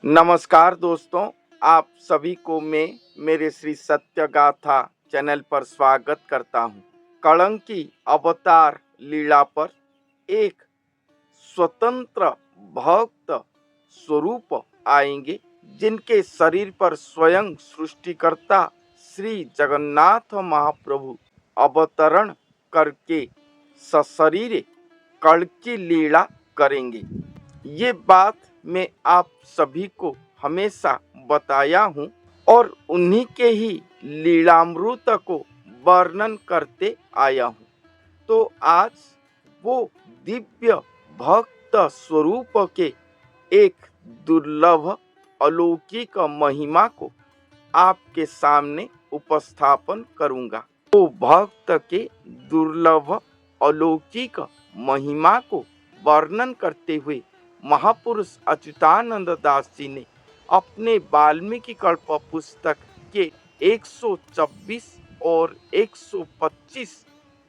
नमस्कार दोस्तों, आप सभी को मैं मेरे श्री सत्य गाथा चैनल पर स्वागत करता हूँ। कलंकी अवतार लीला पर एक स्वतंत्र भक्त स्वरूप आएंगे, जिनके शरीर पर स्वयं सृष्टिकर्ता श्री जगन्नाथ महाप्रभु अवतरण करके सशरीर कल्की लीला करेंगे। ये बात मैं आप सभी को हमेशा बताया हूँ और उन्हीं के ही लीलामृत को वर्णन करते आया हूँ। तो आज वो दिव्य भक्त स्वरूप के एक दुर्लभ अलौकिक महिमा को आपके सामने उपस्थापन करूंगा। वो भक्त के दुर्लभ अलौकिक महिमा को वर्णन करते हुए महापुरुष अच्युतानंद दास जी ने अपने वाल्मीकि कल्प पुस्तक के 124 और 125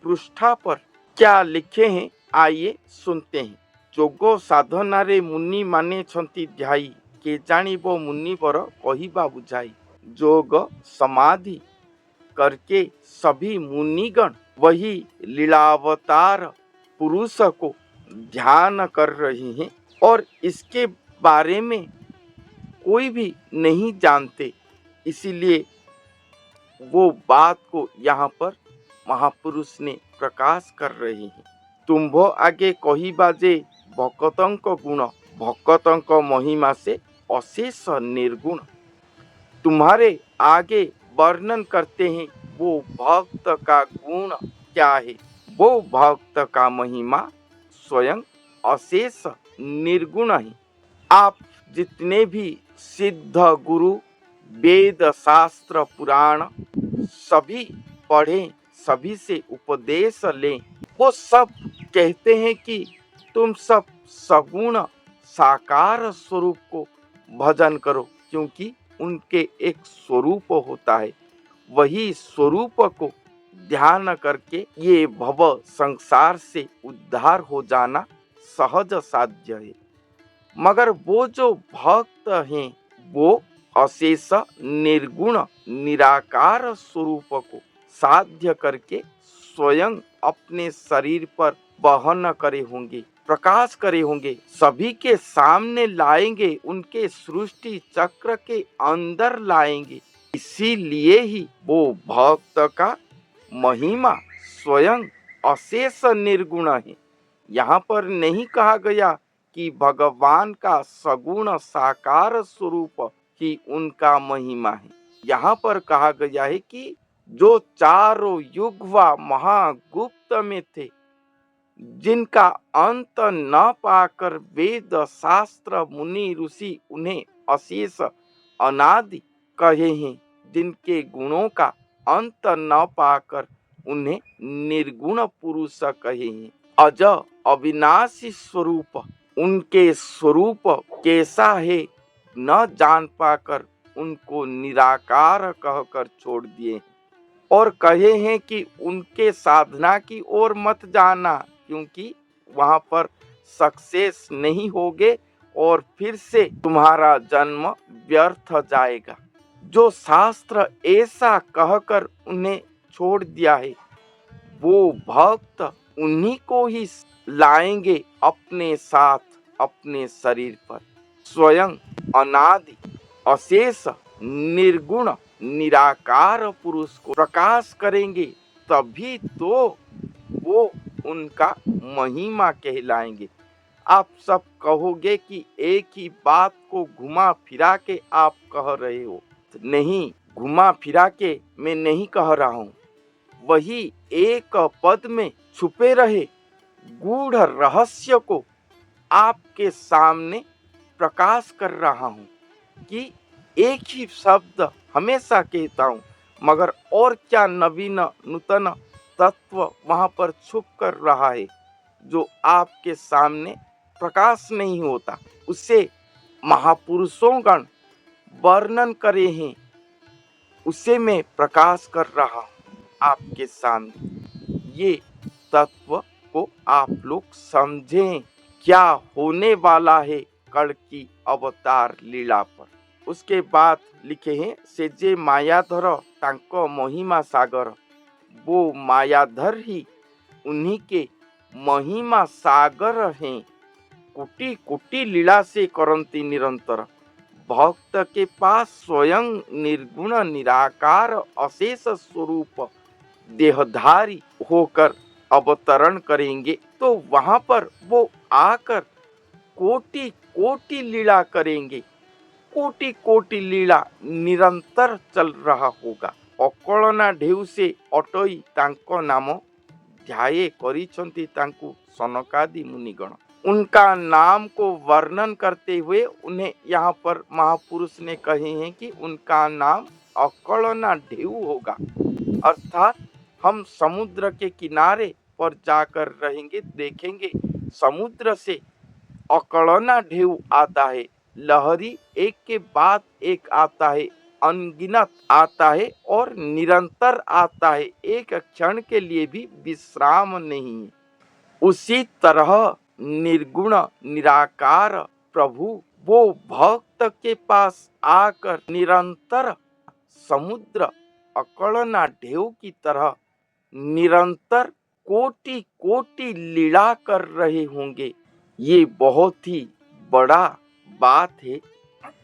पृष्ठा पर क्या लिखे हैं, आइए सुनते हैं। जोग साधनारे मुनि माने छंती ध्याई, के जानिबो मुनिवर कहिबा बुझाई। जोग समाधि करके सभी मुनिगण वही लीलावतार पुरुष को ध्यान कर रहे हैं और इसके बारे में कोई भी नहीं जानते, इसीलिए वो बात को यहाँ पर महापुरुष ने प्रकाश कर रहे हैं। तुम्भो आगे कहिबा जे भक्तंक गुण, भक्तंक महिमा से अशेष निर्गुण। तुम्हारे आगे वर्णन करते हैं वो भक्त का गुण क्या है। वो भक्त का महिमा स्वयं अशेष निर्गुण है। आप जितने भी सिद्ध गुरु, वेद शास्त्र पुराण सभी पढ़ें, सभी से उपदेश लें, वो सब कहते हैं कि तुम सब सगुण साकार स्वरूप को भजन करो, क्योंकि उनके एक स्वरूप होता है। वही स्वरूप को ध्यान करके ये भव संसार से उद्धार हो जाना सहज साध्य है। मगर वो जो भक्त हैं वो अशेष निर्गुण निराकार स्वरूप को साध्य करके स्वयं अपने शरीर पर वहन करे होंगे, प्रकाश करे होंगे, सभी के सामने लाएंगे, उनके सृष्टि चक्र के अंदर लाएंगे। इसीलिए ही वो भक्त का महिमा स्वयं अशेष निर्गुण है। यहाँ पर नहीं कहा गया कि भगवान का सगुण साकार स्वरूप ही उनका महिमा है। यहाँ पर कहा गया है कि जो चारों युग व महागुप्त में थे, जिनका अंत न पाकर वेद शास्त्र मुनि ऋषि उन्हें अशेष अनादि कहे हैं, जिनके गुणों का अंत न पाकर उन्हें निर्गुण पुरुष कहे हैं। अज अविनाशी स्वरूप, उनके स्वरूप कैसा है न जान पाकर उनको निराकार कहकर छोड़ दिए और कहे हैं कि उनके साधना की ओर मत जाना, क्योंकि वहां पर सक्सेस नहीं होगे और फिर से तुम्हारा जन्म व्यर्थ जाएगा। जो शास्त्र ऐसा कहकर उन्हें छोड़ दिया है, वो भक्त उन्हीं को ही लाएंगे अपने साथ अपने शरीर पर। स्वयं अनादि अशेष निर्गुण निराकार पुरुष को प्रकाश करेंगे, तभी तो वो उनका महिमा कहलाएंगे। आप सब कहोगे कि एक ही बात को घुमा फिरा के आप कह रहे हो। नहीं, घुमा फिरा के मैं नहीं कह रहा हूँ। वही एक पद में छुपे रहे गूढ़ रहस्य को आपके सामने प्रकाश कर रहा हूँ कि एक ही शब्द हमेशा कहता हूँ, मगर और क्या नवीन नूतन तत्व वहाँ पर छुप कर रहा है जो आपके सामने प्रकाश नहीं होता, उसे महापुरुषों गण वर्णन करे हैं, उसे मैं प्रकाश कर रहा हूँ आपके सामने। ये तत्व को आप लोग समझें क्या होने वाला है कल्कि अवतार लीला पर। उसके बाद लिखे हैं, से जे मायाधर तांको महिमा सागर, वो मायाधर ही उन्हीं के महिमा सागर हैं। कोटि कोटि लीला से करंती निरंतर, भक्त के पास स्वयं निर्गुण निराकार अशेष स्वरूप देहधारी होकर अवतरण करेंगे, तो वहां पर वो आकर कोटि कोटि लीला करेंगे। कोटि कोटि लीला निरंतर चल रहा होगा। अकलना ढेउ से अटई तांको नाम, ध्याये करिछंती तांकु सनकादि मुनिगण। उनका नाम को वर्णन करते हुए उन्हें यहाँ पर महापुरुष ने कहे हैं कि उनका नाम अकलना ढेउ होगा, अर्थात हम समुद्र के किनारे पर जाकर रहेंगे, देखेंगे समुद्र से अकलना ढेउ आता है, लहरी एक के बाद एक आता है, अनगिनत आता है और निरंतर आता है, एक क्षण के लिए भी विश्राम नहीं है। उसी तरह निर्गुण निराकार प्रभु वो भक्त के पास आकर निरंतर समुद्र अकलना ढेउ की तरह निरंतर कोटि कोटि लीला कर रहे होंगे। ये बहुत ही बड़ा बात है।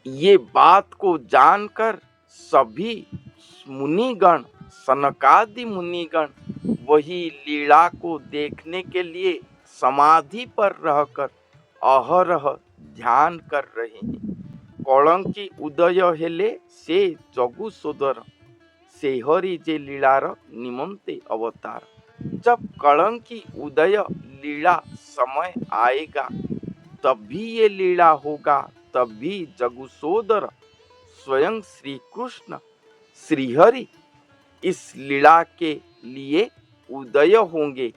ये बात को जानकर सभी मुनिगण, सनकादि मुनिगण वही लीला को देखने के लिए समाधि पर रहकर अहरह ध्यान कर रहे हैं। कलंकी उदय हेले से जगु सोदर, सेहरी जे लीलार निमंते अवतार। जब कलंकी उदय लीला समय आएगा तभी ये लीला होगा, तभी जगुसोदर स्वयं श्री कृष्ण श्रीहरि इस लीला के लिए उदय होंगे।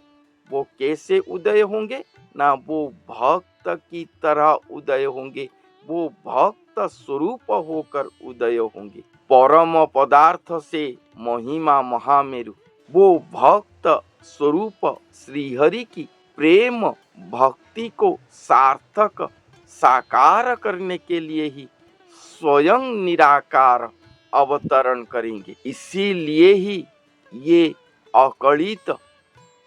वो कैसे उदय होंगे ना, वो भक्त की तरह उदय होंगे, वो भक्त स्वरूप होकर उदय होंगे। परम पदार्थ से महिमा महामेरु, वो भक्त स्वरूप श्रीहरि की प्रेम भक्ति को सार्थक साकार करने के लिए ही स्वयं निराकार अवतरण करेंगे। इसीलिए ही ये अकलित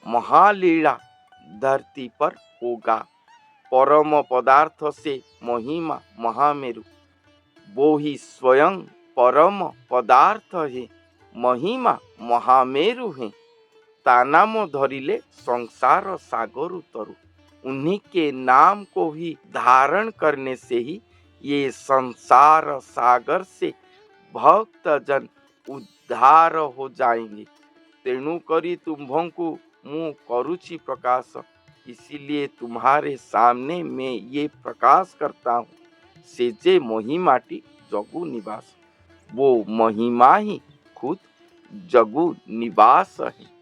महालीला धरती पर होगा। परम पदार्थ से महिमा महामेरु, वो ही स्वयं परम पदार्थ है, महिमा महामेरु है। तानाम धरिले संसार सागर तरु, उन्हीं के नाम को ही धारण करने से ही ये संसार सागर से भक्त जन उद्धार हो जाएंगे। तेणु करी तुम्भंकु मु करुछि प्रकाश, इसीलिए तुम्हारे सामने मैं ये प्रकाश करता हूँ। से जे महिमाटी जगु निवास, वो महिमा ही खुद जगु निवास है।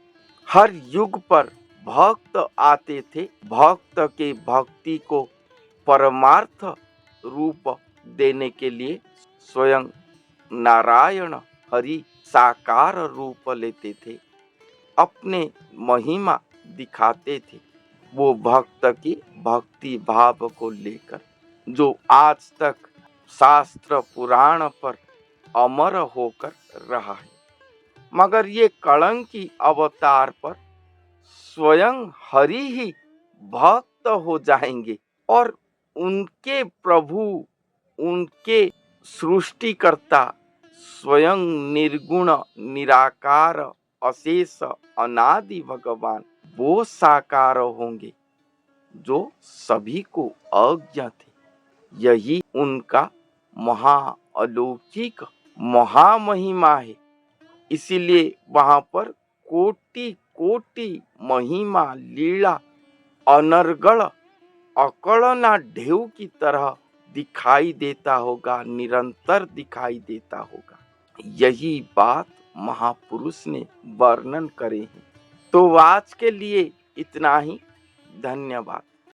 हर युग पर भक्त आते थे, भक्त के भक्ति को परमार्थ रूप देने के लिए स्वयं नारायण हरि साकार रूप लेते थे, अपने महिमा दिखाते थे। वो भक्त की भक्ति भाव को लेकर जो आज तक शास्त्र पुराण पर अमर होकर रहा है। मगर ये कलंकी अवतार पर स्वयं हरि ही भक्त हो जाएंगे और उनके प्रभु, उनके सृष्टिकर्ता स्वयं निर्गुण निराकार अशेष अनादि भगवान वो साकार होंगे जो सभी को अज्ञ थे। यही उनका महाअलौकिक महामहिमा है। इसीलिए वहां पर कोटि कोटि महिमा लीला अनर्गल अकलना ढेउ की तरह दिखाई देता होगा, निरंतर दिखाई देता होगा। यही बात महापुरुष ने वर्णन करे हैं। तो आज के लिए इतना ही। धन्यवाद।